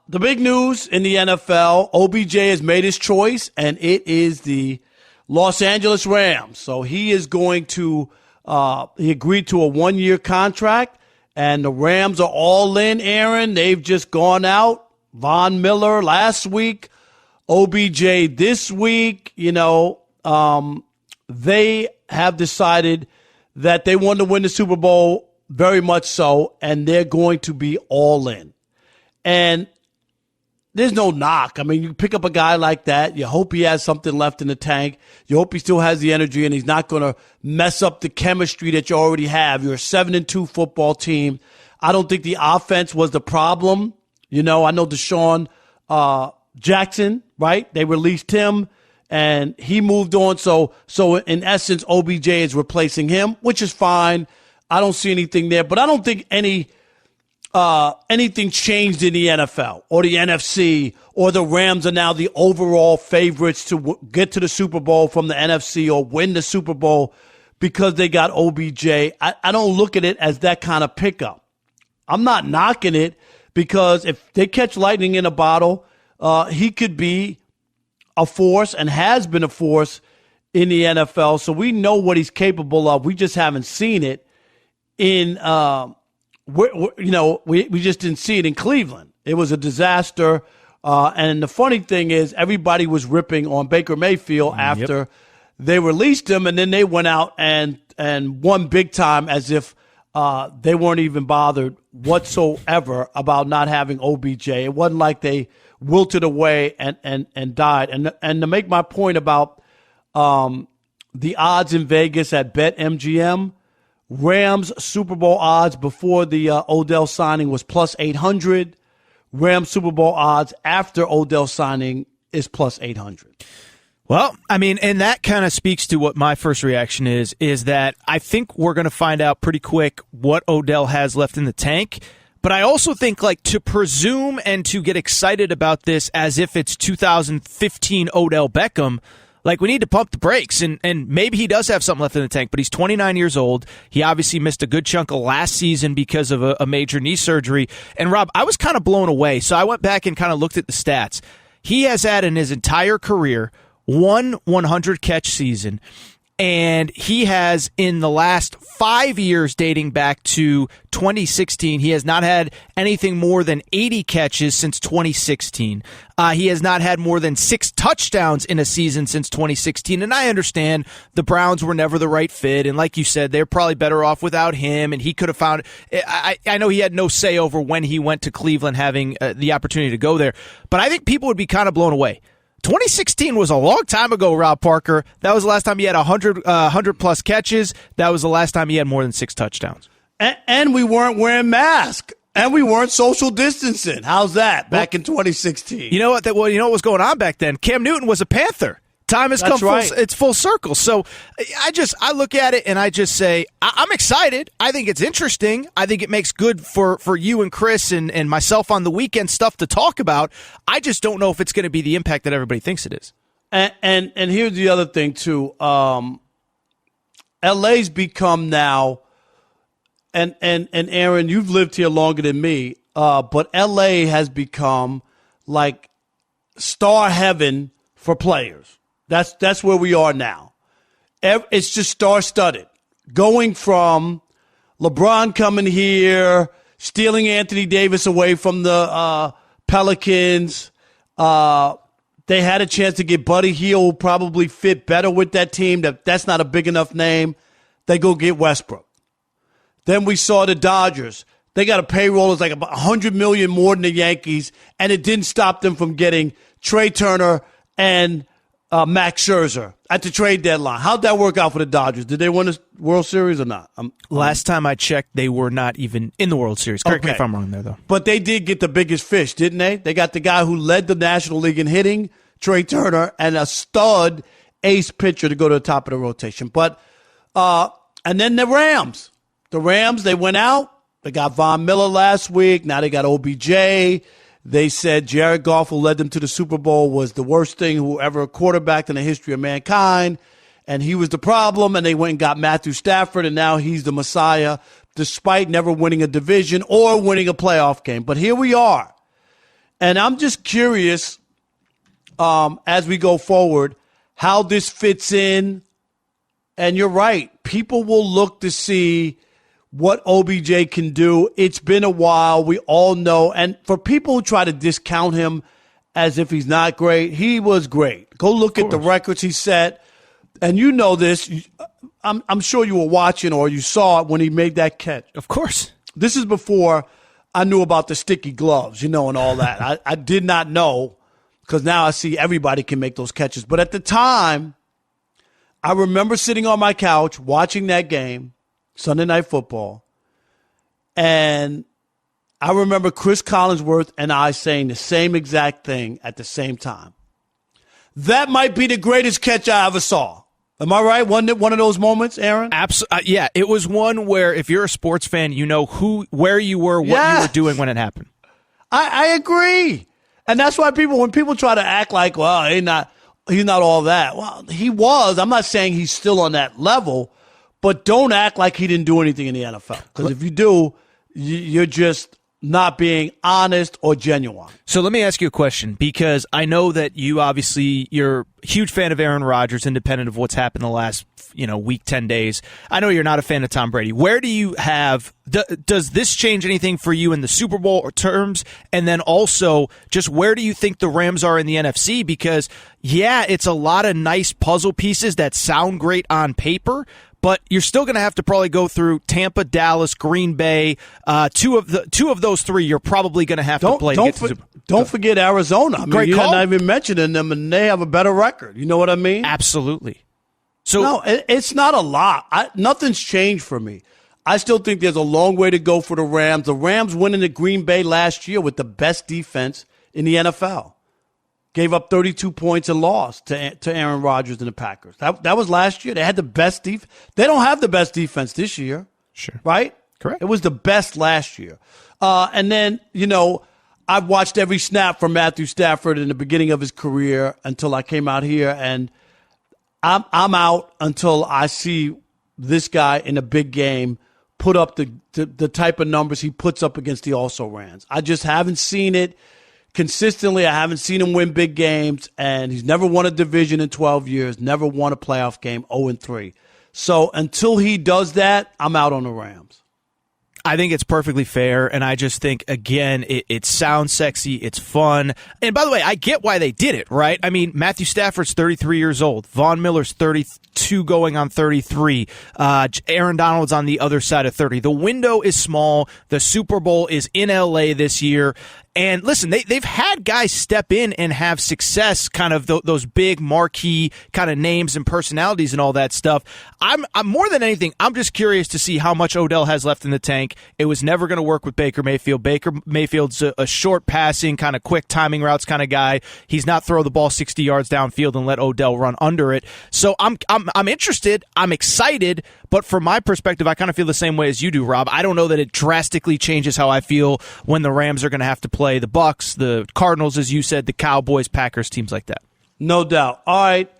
the big news in the NFL, OBJ has made his choice, and it is the Los Angeles Rams. So he is going to he agreed to a 1-year contract, and the Rams are all in, Aaron. They've just gone out. Von Miller last week, OBJ this week. They have decided that they want to win the Super Bowl, very much so, and they're going to be all in. And there's no knock. I mean, you pick up a guy like that, you hope he has something left in the tank. You hope he still has the energy and he's not going to mess up the chemistry that you already have. You're a 7-2 football team. I don't think the offense was the problem. I know Deshaun Jackson, right? They released him and he moved on. So in essence, OBJ is replacing him, which is fine. I don't see anything there, but I don't think anything changed in the NFL or the NFC, or the Rams are now the overall favorites to get to the Super Bowl from the NFC or win the Super Bowl because they got OBJ. I don't look at it as that kind of pickup. I'm not knocking it because if they catch lightning in a bottle, he could be a force and has been a force in the NFL. So we know what he's capable of. We just haven't seen it in we just didn't see it in Cleveland. It was a disaster. And the funny thing is everybody was ripping on Baker Mayfield after they released him, and then they went out and won big time as if they weren't even bothered whatsoever about not having OBJ. It wasn't like they wilted away and died. And to make my point about the odds in Vegas at BetMGM, Rams Super Bowl odds before the Odell signing was plus 800. Rams Super Bowl odds after Odell signing is plus 800. Well, I mean, and that kind of speaks to what my first reaction is that I think we're going to find out pretty quick what Odell has left in the tank. But I also think, to presume and to get excited about this as if it's 2015 Odell Beckham, we need to pump the brakes. And maybe he does have something left in the tank, but he's 29 years old. He obviously missed a good chunk of last season because of a major knee surgery. And, Rob, I was kind of blown away. So I went back and kind of looked at the stats. He has had in his entire career one 100-catch season, and he has, in the last 5 years dating back to 2016, he has not had anything more than 80 catches since 2016. He has not had more than 6 touchdowns in a season since 2016. And I understand the Browns were never the right fit. And like you said, they're probably better off without him. And he could have found I know he had no say over when he went to Cleveland, having the opportunity to go there. But I think people would be kind of blown away. 2016 was a long time ago, Rob Parker. That was the last time he had 100-plus catches. That was the last time he had more than 6 touchdowns. And we weren't wearing masks. And we weren't social distancing. How's that back in 2016? You know what? You know what was going on back then? Cam Newton was a Panther. Time has come full, it's full circle. So I look at it and I just say, I'm excited. I think it's interesting. I think it makes good for you and Chris and myself on the weekend stuff to talk about. I just don't know if it's going to be the impact that everybody thinks it is. And here's the other thing, too. LA's become now, and Aaron, you've lived here longer than me, but LA has become like star heaven for players. That's where we are now. It's just star-studded. Going from LeBron coming here, stealing Anthony Davis away from the Pelicans. They had a chance to get Buddy Hield, who probably fit better with that team. That's not a big enough name. They go get Westbrook. Then we saw the Dodgers. They got a payroll that's like about $100 million more than the Yankees, and it didn't stop them from getting Trey Turner and Max Scherzer at the trade deadline. How'd that work out for the Dodgers? Did they win the World Series or not? Last time I checked, they were not even in the World Series. Correct me if I'm wrong there, though. But they did get the biggest fish, didn't they? They got the guy who led the National League in hitting, Trey Turner, and a stud ace pitcher to go to the top of the rotation. But and then the Rams. The Rams, they went out. They got Von Miller last week. Now they got OBJ. They said Jared Goff, who led them to the Super Bowl, was the worst thing who ever quarterbacked in the history of mankind, and he was the problem, and they went and got Matthew Stafford, and now he's the Messiah, despite never winning a division or winning a playoff game. But here we are, And I'm just curious, as we go forward, how this fits in. And you're right. People will look to see what OBJ can do. It's been a while. We all know. And for people who try to discount him as if he's not great, he was great. Go look at the records he set. And you know this. I'm sure you were watching or you saw it when he made that catch. Of course. This is before I knew about the sticky gloves, and all that. I did not know, because now I see everybody can make those catches. But at the time, I remember sitting on my couch watching that game, Sunday Night Football, and I remember Chris Collinsworth and I saying the same exact thing at the same time. That might be the greatest catch I ever saw. Am I right? Wasn't it one of those moments, Aaron? Absolutely. Yeah, it was one where if you're a sports fan, you know where you were, what you were doing when it happened. I agree. And that's why when people try to act like, well, he's not all that. Well, he was. I'm not saying he's still on that level, but don't act like he didn't do anything in the NFL. Because if you do, you're just not being honest or genuine. So let me ask you a question, because I know that you're a huge fan of Aaron Rodgers, independent of what's happened the last week, 10 days. I know you're not a fan of Tom Brady. Where do you have does this change anything for you in the Super Bowl terms? And then also, just where do you think the Rams are in the NFC? Because it's a lot of nice puzzle pieces that sound great on paper, but you're still going to have to probably go through Tampa, Dallas, Green Bay. Two of those three, you're probably going to have to play. Don't forget Arizona. Great call. You're not even mentioning them, and they have a better record. You know what I mean? Absolutely. So no, it's not a lot. Nothing's changed for me. I still think there's a long way to go for the Rams. The Rams winning at Green Bay last year with the best defense in the NFL. Gave up 32 points and lost to Aaron Rodgers and the Packers. That was last year. They had the best defense. They don't have the best defense this year. Sure. Right? Correct. It was the best last year. And then, I've watched every snap from Matthew Stafford in the beginning of his career until I came out here, and I'm out until I see this guy in a big game put up the type of numbers he puts up against the also-rans. I just haven't seen it consistently. I haven't seen him win big games, and he's never won a division in 12 years, never won a playoff game, 0-3. So until he does that, I'm out on the Rams. I think it's perfectly fair, and I just think, again, it sounds sexy, it's fun. And by the way, I get why they did it, right? I mean, Matthew Stafford's 33 years old. Von Miller's 32 going on 33. Aaron Donald's on the other side of 30. The window is small. The Super Bowl is in L.A. this year. And listen, they've had guys step in and have success, kind of those big marquee kind of names and personalities and all that stuff. I'm more than anything, I'm just curious to see how much Odell has left in the tank. It was never going to work with Baker Mayfield. Baker Mayfield's a short passing, kind of quick timing routes kind of guy. He's not throw the ball 60 yards downfield and let Odell run under it. So I'm interested. I'm excited. But from my perspective, I kind of feel the same way as you do, Rob. I don't know that it drastically changes how I feel when the Rams are going to have to play the Bucs, the Cardinals, as you said, the Cowboys, Packers, teams like that. No doubt. All right.